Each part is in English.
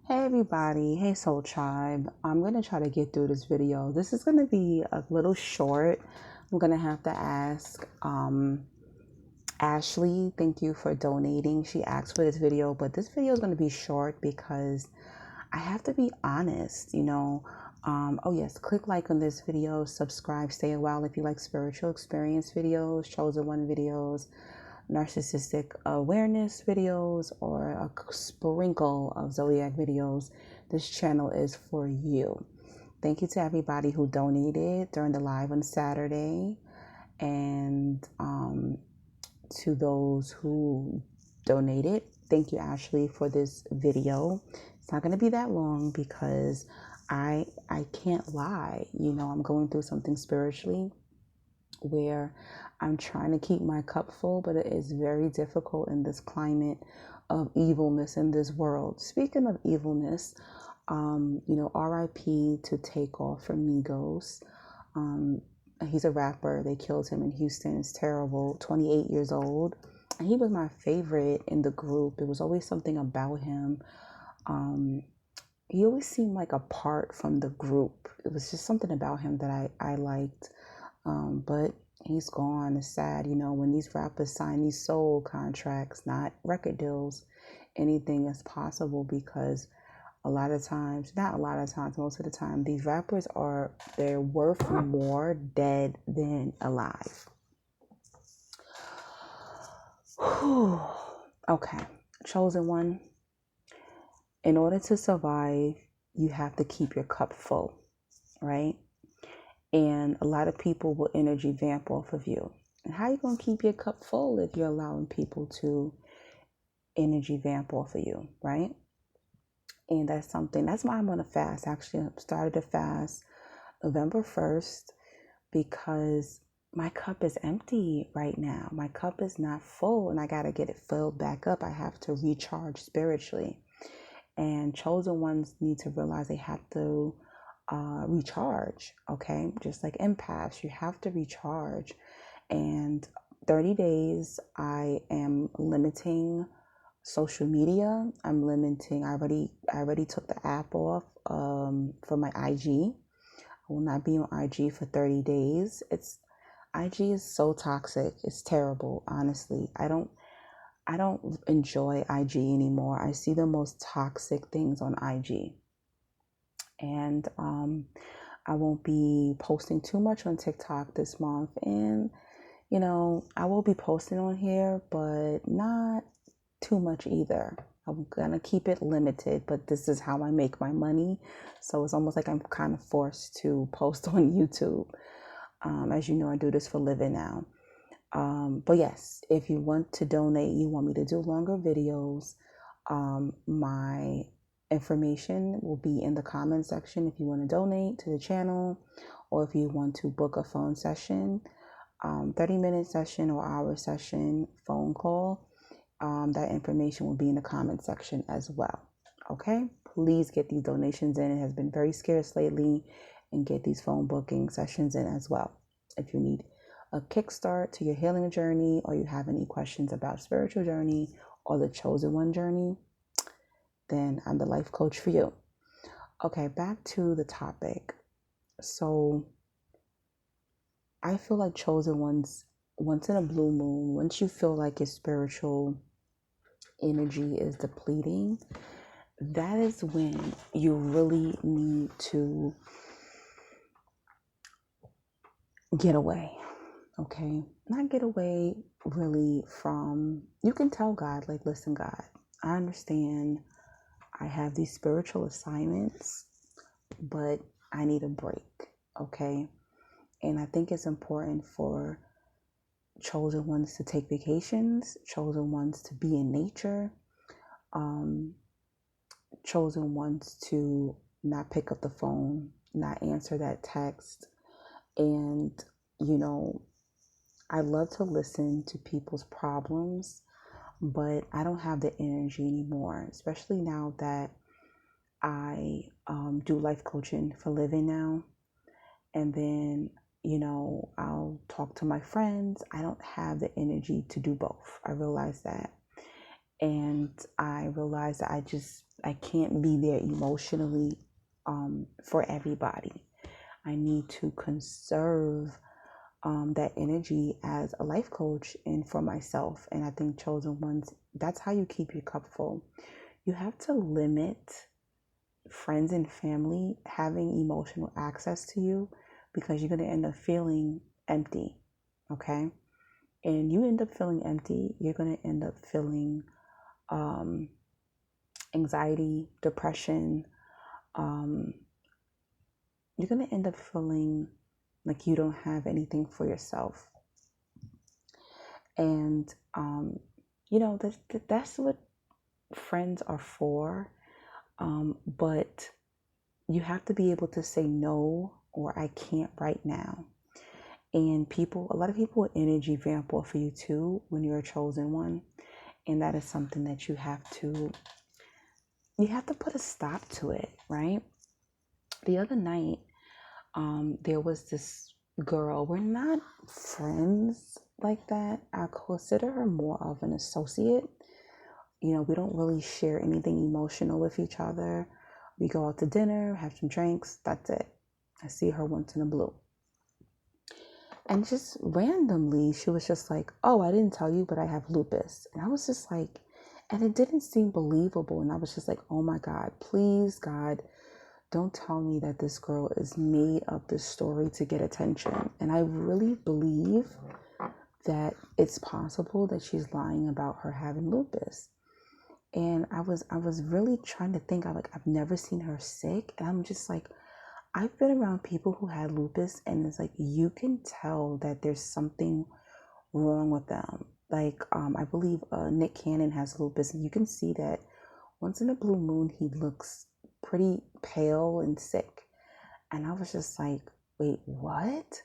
Hey everybody, hey Soul Tribe. I'm going to try to get through this video. This is going to be a little short. I'm going to have to ask Ashley, thank you for donating. She asked for this video, but this video is going to be short because I have to be honest. Oh yes, click like on this video, subscribe, stay a while if you like spiritual experience videos, chosen one videos, narcissistic awareness videos, or a sprinkle of zodiac videos. This channel is for you. Thank you to everybody who donated during the live on Saturday, and to those who donated, thank you, Ashley, for this video. It's not going to be that long because I can't lie. I'm going through something spiritually where I'm trying to keep my cup full, but it is very difficult in this climate of evilness in this world. Speaking of evilness, RIP to Takeoff from Migos. He's a rapper. They killed him in Houston. It's terrible. 28 years old. And he was my favorite in the group. It was always something about him. He always seemed like apart from the group. It was just something about him that I liked. But he's gone. It's sad, when these rappers sign these soul contracts, not record deals, anything is possible because not a lot of times, most of the time, these rappers they're worth more dead than alive. Whew. Okay, chosen one. In order to survive, you have to keep your cup full, right? And a lot of people will energy vamp off of you. And how are you going to keep your cup full if you're allowing people to energy vamp off of you, right? And that's why I'm going to fast. Actually, I started to fast November 1st because my cup is empty right now. My cup is not full and I got to get it filled back up. I have to recharge spiritually. And chosen ones need to realize they have to recharge, okay? Just like empaths, you have to recharge. And 30 days, I am limiting social media. I already took the app off for my IG. I will not be on IG for 30 days. IG is so toxic. It's terrible, honestly. I don't enjoy IG anymore. I see the most toxic things on IG. And I won't be posting too much on TikTok this month. And, I will be posting on here, but not too much either. I'm going to keep it limited, but this is how I make my money. So it's almost like I'm kind of forced to post on YouTube. As you know, I do this for a living now. But yes, if you want to donate, you want me to do longer videos, my information will be in the comment section if you want to donate to the channel, or if you want to book a phone session, 30-minute session or hour session phone call. That information will be in the comment section as well. Okay, please get these donations in. It has been very scarce lately, and get these phone booking sessions in as well. If you need a kickstart to your healing journey, or you have any questions about spiritual journey or the chosen one journey, then I'm the life coach for you. Okay, back to the topic. So I feel like chosen ones, once in a blue moon, once you feel like your spiritual energy is depleting, that is when you really need to get away. Okay, not get away really from, you can tell God, like, listen, God, I understand I have these spiritual assignments, but I need a break. Okay, and I think it's important for chosen ones to take vacations, chosen ones to be in nature, chosen ones to not pick up the phone, not answer that text. And, I love to listen to people's problems, but I don't have the energy anymore, especially now that I do life coaching for living now. And then, I'll talk to my friends. I don't have the energy to do both. I realize that. And I realized that I can't be there emotionally for everybody. I need to conserve that energy as a life coach and for myself. And I think chosen ones, that's how you keep your cup full. You have to limit friends and family having emotional access to you, because you're going to end up feeling empty. Okay. And you end up feeling empty, you're going to end up feeling um, anxiety, depression. Um, you're going to end up feeling like you don't have anything for yourself. And, that's what friends are for. But you have to be able to say no, or I can't right now. And a lot of people will energy vamp off for you too when you're a chosen one. And that is something that you have to put a stop to it, right? The other night, there was this girl. We're not friends like that. I consider her more of an associate. We don't really share anything emotional with each other. We go out to dinner, have some drinks, that's it. I see her once in a blue. And just randomly, she was just like, oh, I didn't tell you, but I have lupus. And I was just like, and it didn't seem believable. And I was just like, oh my God, please, God, don't tell me that this girl is made up this story to get attention. And I really believe that it's possible that she's lying about her having lupus. And I was really trying to think. I've never seen her sick. And I'm just like, I've been around people who had lupus, and it's like you can tell that there's something wrong with them. Like I believe Nick Cannon has lupus, and you can see that once in a blue moon he looks pretty pale and sick. And I was just like, wait, what?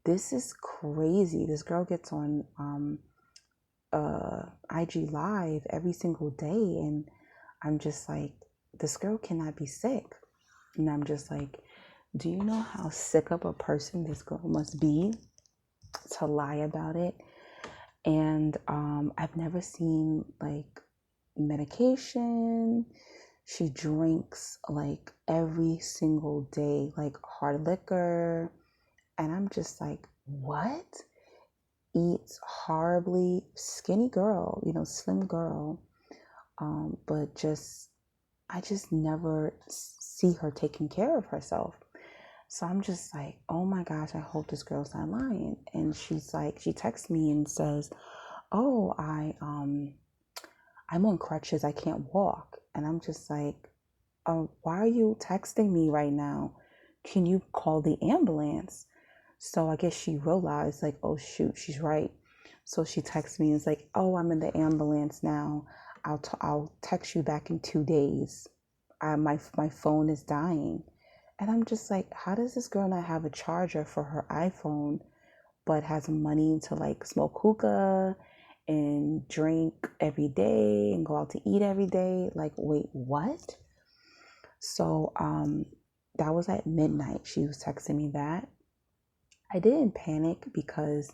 This is crazy. This girl gets on IG Live every single day, and I'm just like, this girl cannot be sick. And I'm just like, do you know how sick of a person this girl must be to lie about it? And I've never seen like medication. She drinks like every single day, like hard liquor. And I'm just like, what? Eats horribly, skinny girl, slim girl. But I just never see her taking care of herself. So I'm just like, oh my gosh, I hope this girl's not lying. And she's like, she texts me and says, oh, I'm on crutches, I can't walk. And I'm just like, oh, why are you texting me right now? Can you call the ambulance? So I guess she realized like, oh shoot, she's right. So she texts me and is like, oh, I'm in the ambulance now. I'll text you back in 2 days. My phone is dying. And I'm just like, how does this girl not have a charger for her iPhone, but has money to like smoke hookah and drink every day and go out to eat every day? Like, wait, what? So that was at midnight. She was texting me that. I didn't panic because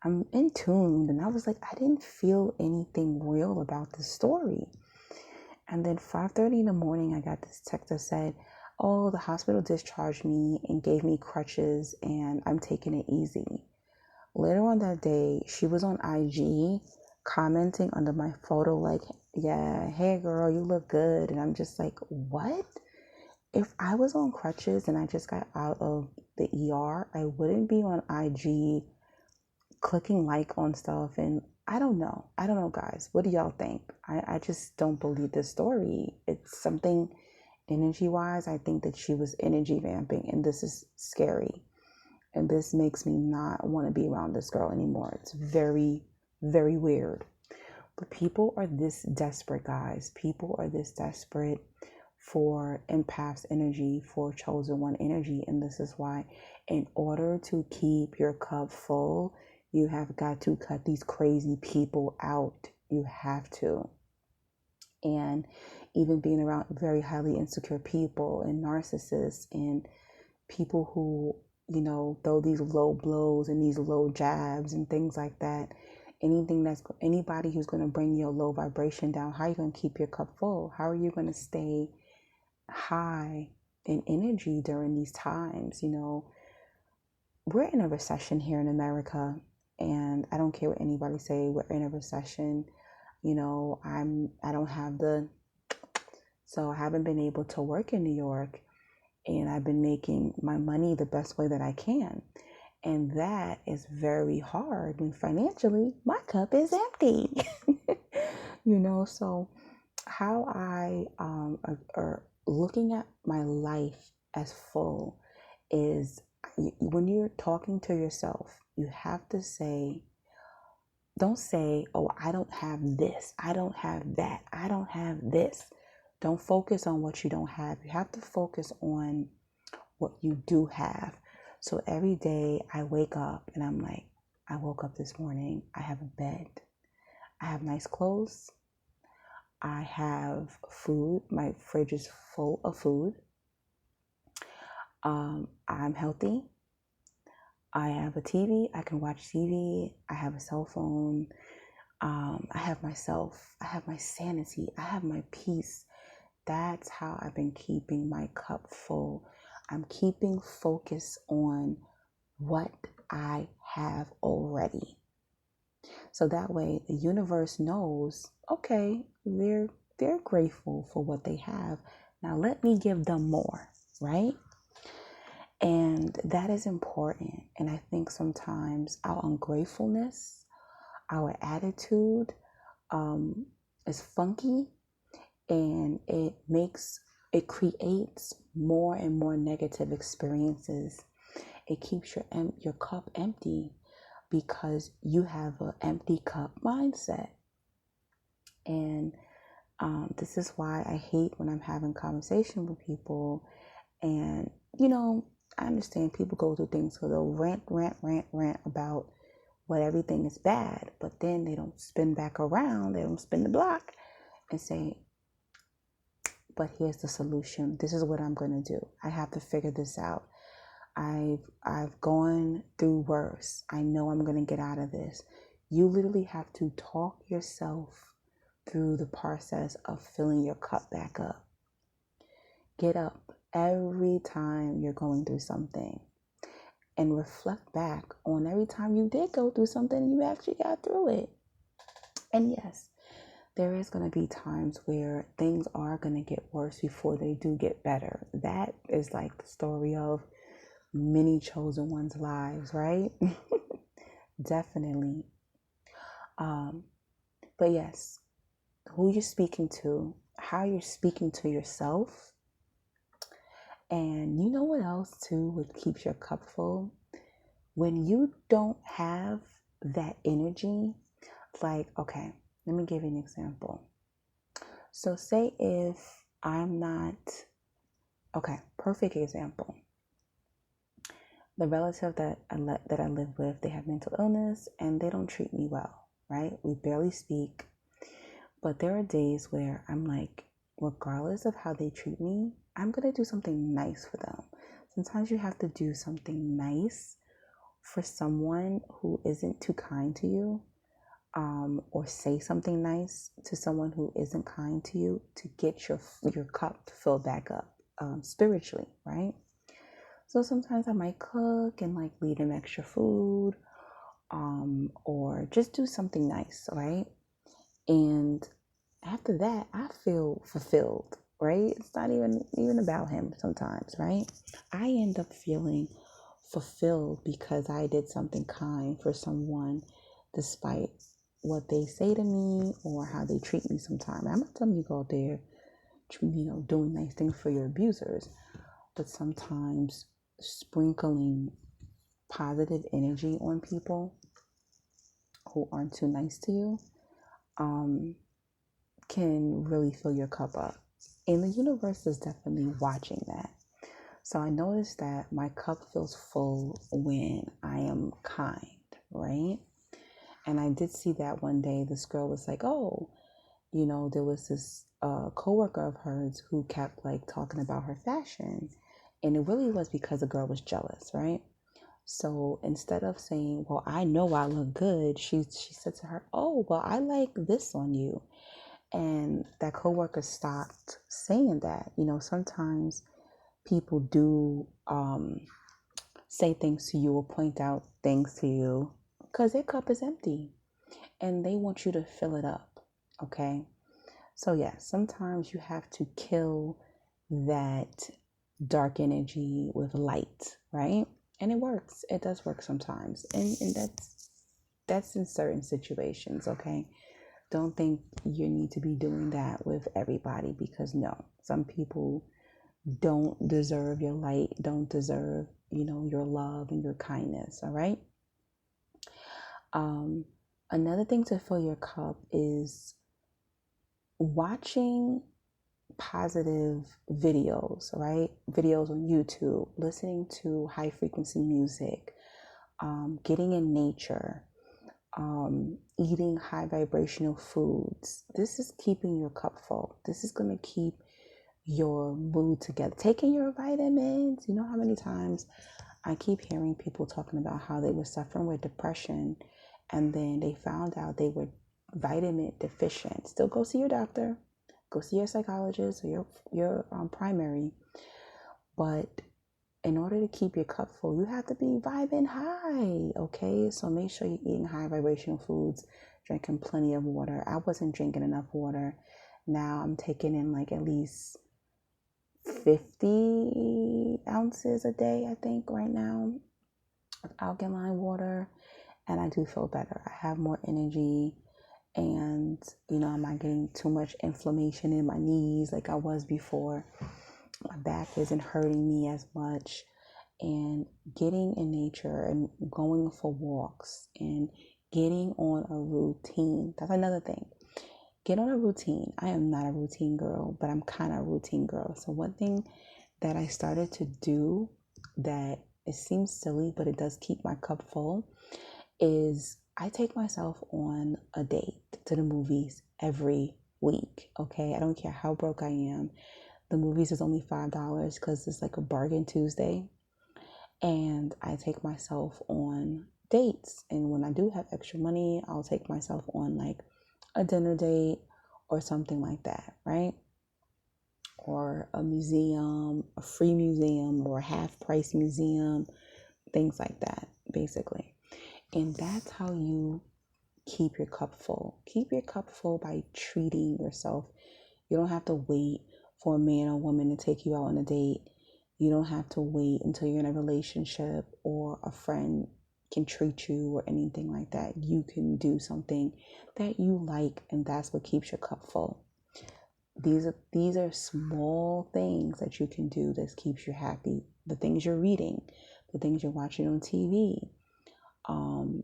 I'm in tune, and I was like, I didn't feel anything real about this story. And then 5:30 in the morning, I got this text that said, oh, the hospital discharged me and gave me crutches and I'm taking it easy. Later on that day, she was on IG commenting under my photo like, yeah, hey girl, you look good. And I'm just like, what? If I was on crutches and I just got out of the ER, I wouldn't be on IG clicking like on stuff. And I don't know, guys. What do y'all think? I just don't believe this story. It's something energy wise. I think that she was energy vamping, and this is scary. And this makes me not want to be around this girl anymore. It's very, very weird. But people are this desperate, guys. People are this desperate for empath's energy, for chosen one energy. And this is why, in order to keep your cup full, you have got to cut these crazy people out. You have to. And even being around very highly insecure people and narcissists and people who, throw these low blows and these low jabs and things like that, Anybody who's going to bring your low vibration down, how are you going to keep your cup full? How are you going to stay high in energy during these times? We're in a recession here in America, and I don't care what anybody say, we're in a recession. So I haven't been able to work in New York, and I've been making my money the best way that I can. And that is very hard when financially my cup is empty. So how I are looking at my life as full is, when you're talking to yourself, you have to say, don't say, oh, I don't have this, I don't have that, I don't have this. Don't focus on what you don't have. You have to focus on what you do have. So every day I wake up and I'm like, I woke up this morning, I have a bed, I have nice clothes, I have food, my fridge is full of food, I'm healthy, I have a TV, I can watch TV, I have a cell phone, I have myself, I have my sanity, I have my peace. That's how I've been keeping my cup full. I'm keeping focus on what I have already. So that way the universe knows, okay, they're grateful for what they have. Now let me give them more, right? And that is important. And I think sometimes our ungratefulness, our attitude is funky, and it creates more and more negative experiences. It keeps your cup empty because you have an empty cup mindset. And this is why I hate when I'm having conversation with people, and I understand people go through things, so they'll rant about what everything is bad, but then they don't spin back around, they don't spin the block and say, but here's the solution. This is what I'm going to do. I have to figure this out. I've gone through worse. I know I'm going to get out of this. You literally have to talk yourself through the process of filling your cup back up. Get up every time you're going through something and reflect back on every time you did go through something, you actually got through it. And yes, there is going to be times where things are going to get worse before they do get better. That is like the story of many chosen ones' lives, right? Definitely. But yes, who you're speaking to, how you're speaking to yourself. And you know what else too would keep your cup full? When you don't have that energy, like, okay, let me give you an example. So say if I'm not, okay, perfect example. The relative that I live with, they have mental illness and they don't treat me well, right? We barely speak. But there are days where I'm like, regardless of how they treat me, I'm going to do something nice for them. Sometimes you have to do something nice for someone who isn't too kind to you, or say something nice to someone who isn't kind to you, to get your cup to fill back up spiritually, right? So sometimes I might cook and like leave them extra food, or just do something nice, right? And after that, I feel fulfilled, right? It's not even about him sometimes, right? I end up feeling fulfilled because I did something kind for someone, despite what they say to me or how they treat me sometimes. I'm not telling you go out there, doing nice things for your abusers, but sometimes sprinkling positive energy on people who aren't too nice to you can really fill your cup up. And the universe is definitely watching that. So I noticed that my cup feels full when I am kind, right? And I did see that one day. This girl was like, oh, there was this coworker of hers who kept like talking about her fashion. And it really was because the girl was jealous, right? So instead of saying, well, I know I look good, she said to her, oh, well, I like this on you. And that coworker stopped saying that. Sometimes people do say things to you or point out things to you because their cup is empty and they want you to fill it up. Okay. So, yeah, sometimes you have to kill that dark energy with light, right? And it works. It does work sometimes. And that's in certain situations, okay? Don't think you need to be doing that with everybody, because no, some people don't deserve your light, don't deserve, your love and your kindness, all right? Another thing to fill your cup is watching positive videos, right? Videos on YouTube, listening to high frequency music, getting in nature, eating high vibrational foods. This is keeping your cup full. This is going to keep your mood together. Taking your vitamins. You know how many times I keep hearing people talking about how they were suffering with depression and then they found out they were vitamin deficient. Still go see your doctor, go see your psychologist or your primary. But in order to keep your cup full, you have to be vibing high, okay? So make sure you're eating high vibrational foods, drinking plenty of water. I wasn't drinking enough water. Now I'm taking in like at least 50 ounces a day, I think, right now, of alkaline water. And I do feel better. I have more energy. And, I'm not getting too much inflammation in my knees like I was before. My back isn't hurting me as much. And getting in nature and going for walks and getting on a routine. That's another thing. Get on a routine. I am not a routine girl, but I'm kind of a routine girl. So one thing that I started to do that it seems silly, but it does keep my cup full, is I take myself on a date to the movies every week. Okay. I don't care how broke I am. The movies is only $5 because it's like a bargain Tuesday. And I take myself on dates. And when I do have extra money, I'll take myself on like a dinner date or something like that, right? Or a museum, a free museum or a half price museum, things like that, basically. And that's how you keep your cup full. Keep your cup full by treating yourself. You don't have to wait for a man or woman to take you out on a date. You don't have to wait until you're in a relationship or a friend can treat you or anything like that. You can do something that you like, and that's what keeps your cup full. These are small things that you can do that keeps you happy. The things you're reading, the things you're watching on TV.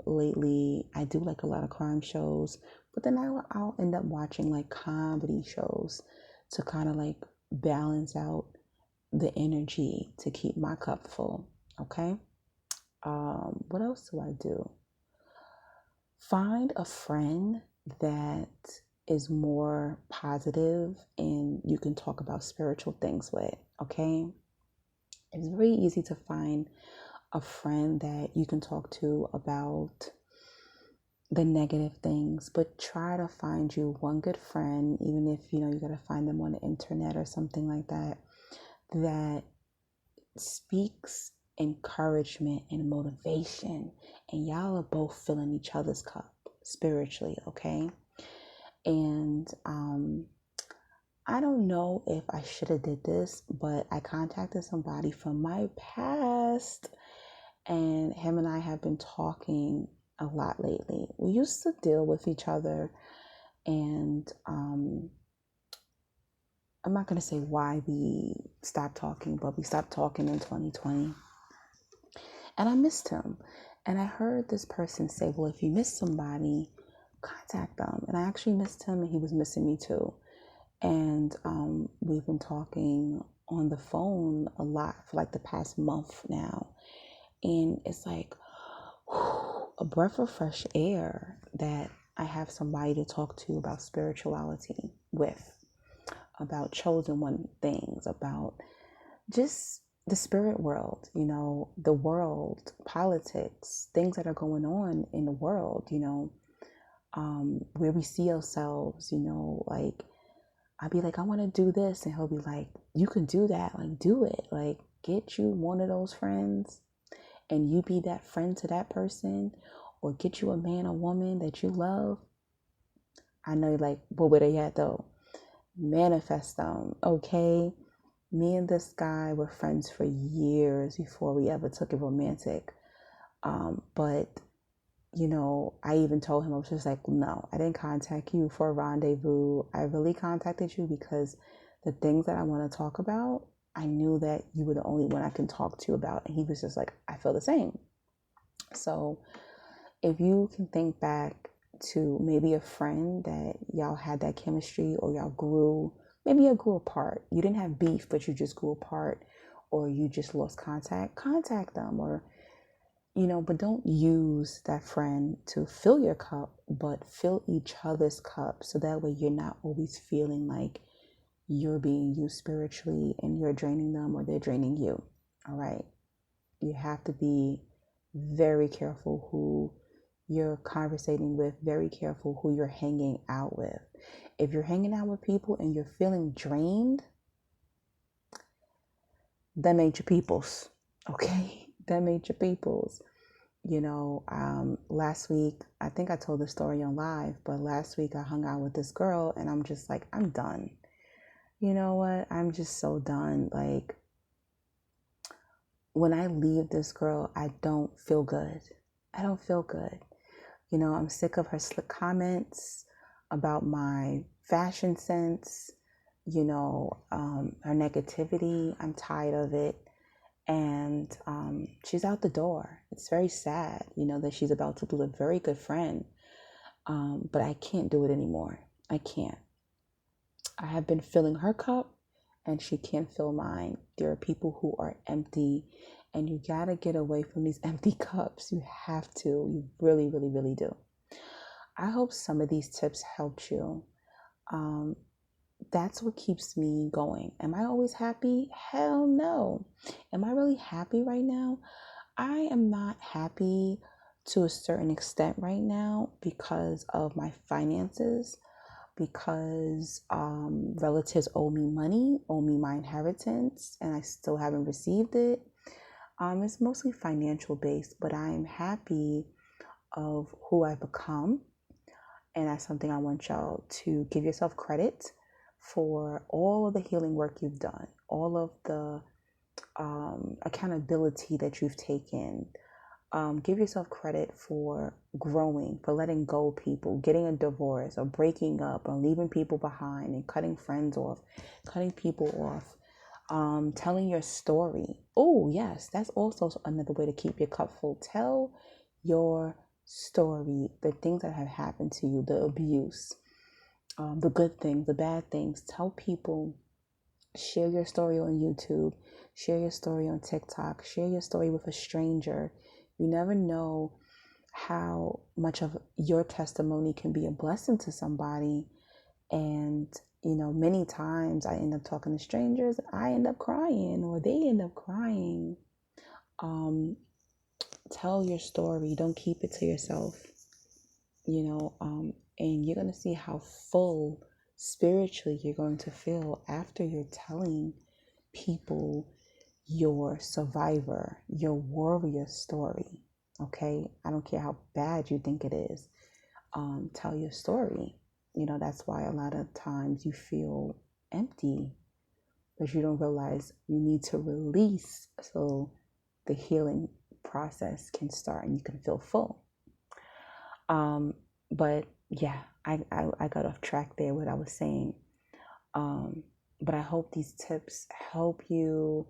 Lately, I do like a lot of crime shows, but then I'll end up watching like comedy shows to kind of like balance out the energy to keep my cup full. Okay. What else do I do? Find a friend that is more positive and you can talk about spiritual things with. Okay. It's very easy to find a friend that you can talk to about the negative things, but try to find you one good friend, even if you gotta find them on the internet or something like that, that speaks encouragement and motivation, and y'all are both filling each other's cup spiritually. Okay. And I don't know if I should have did this, but I contacted somebody from my past, and him and I have been talking a lot lately. We used to deal with each other, and I'm not going to say why we stopped talking, but we stopped talking in 2020. And I missed him. And I heard this person say, well, if you miss somebody, contact them. And I actually missed him, and he was missing me too. And we've been talking on the phone a lot for like the past month now. And it's like a breath of fresh air that I have somebody to talk to about spirituality with, about chosen one things, about just the spirit world, the world, politics, things that are going on in the world, where we see ourselves, like I'd be like, I want to do this. And he'll be like, you can do that. Like, do it. Like, get you one of those friends and you be that friend to that person, or get you a man or woman that you love. I know you're like, but where they at though? Manifest them, okay? Me and this guy were friends for years before we ever took it romantic. But I even told him, I was just like, no, I didn't contact you for a rendezvous. I really contacted you because the things that I want to talk about, I knew that you were the only one I can talk to about. And he was just like, I feel the same. So if you can think back to maybe a friend that y'all had that chemistry, or y'all maybe you grew apart. You didn't have beef, but you just grew apart, or you just lost contact them, or but don't use that friend to fill your cup, but fill each other's cup, so that way you're not always feeling like you're being used spiritually and you're draining them or they're draining you. All right. You have to be very careful who you're conversating with, very careful who you're hanging out with. If you're hanging out with people and you're feeling drained, them ain't your peoples. Okay. Them ain't your peoples. Last week, I think I told the story on live, but last week I hung out with this girl and I'm just like, I'm done. You know what? I'm just so done. Like, when I leave this girl, I don't feel good. I don't feel good. I'm sick of her slick comments about my fashion sense, her negativity. I'm tired of it. And she's out the door. It's very sad, that she's about to lose a very good friend. But I can't do it anymore. I can't. I have been filling her cup and she can't fill mine. There are people who are empty, and you got to get away from these empty cups. You have to. You really, really, really do. I hope some of these tips helped you. That's what keeps me going. Am I always happy? Hell no. Am I really happy right now? I am not happy to a certain extent right now because of my finances, because relatives owe me money, owe me my inheritance, and I still haven't received it. It's mostly financial based, but I am happy of who I've become. And that's something I want y'all to give yourself credit for, all of the healing work you've done, all of the accountability that you've taken. Give yourself credit for growing, for letting go of people, getting a divorce, or breaking up, or leaving people behind, and cutting friends off, cutting people off, telling your story. Oh, yes, that's also another way to keep your cup full. Tell your story, the things that have happened to you, the abuse, the good things, the bad things. Tell people. Share your story on YouTube, share your story on TikTok, share your story with a stranger. You never know how much of your testimony can be a blessing to somebody. And, many times I end up talking to strangers, I end up crying, or they end up crying. Tell your story. Don't keep it to yourself, and you're going to see how full spiritually you're going to feel after you're telling people your survivor, your warrior story. Okay, I don't care how bad you think it is. Tell your story. That's why a lot of times you feel empty, but you don't realize you need to release so the healing process can start and you can feel full. But yeah, I got off track there what I was saying. But I hope these tips help you.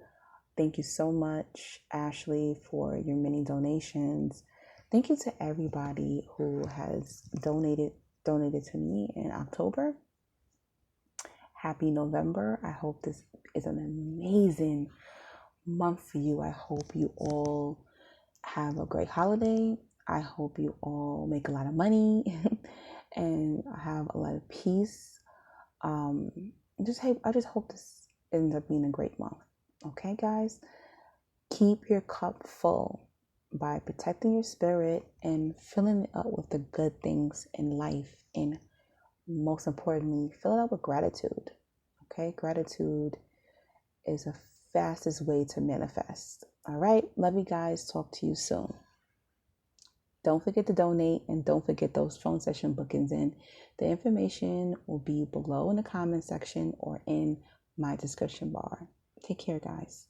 Thank you so much, Ashley, for your many donations. Thank you to everybody who has donated to me in October. Happy November. I hope this is an amazing month for you. I hope you all have a great holiday. I hope you all make a lot of money and have a lot of peace. I just hope this ends up being a great month. Okay, guys? Keep your cup full by protecting your spirit and filling it up with the good things in life. And most importantly, fill it up with gratitude. Okay, gratitude is the fastest way to manifest. All right, love you guys. Talk to you soon. Don't forget to donate and don't forget those phone session bookings in. The information will be below in the comment section or in my description bar. Take care, guys.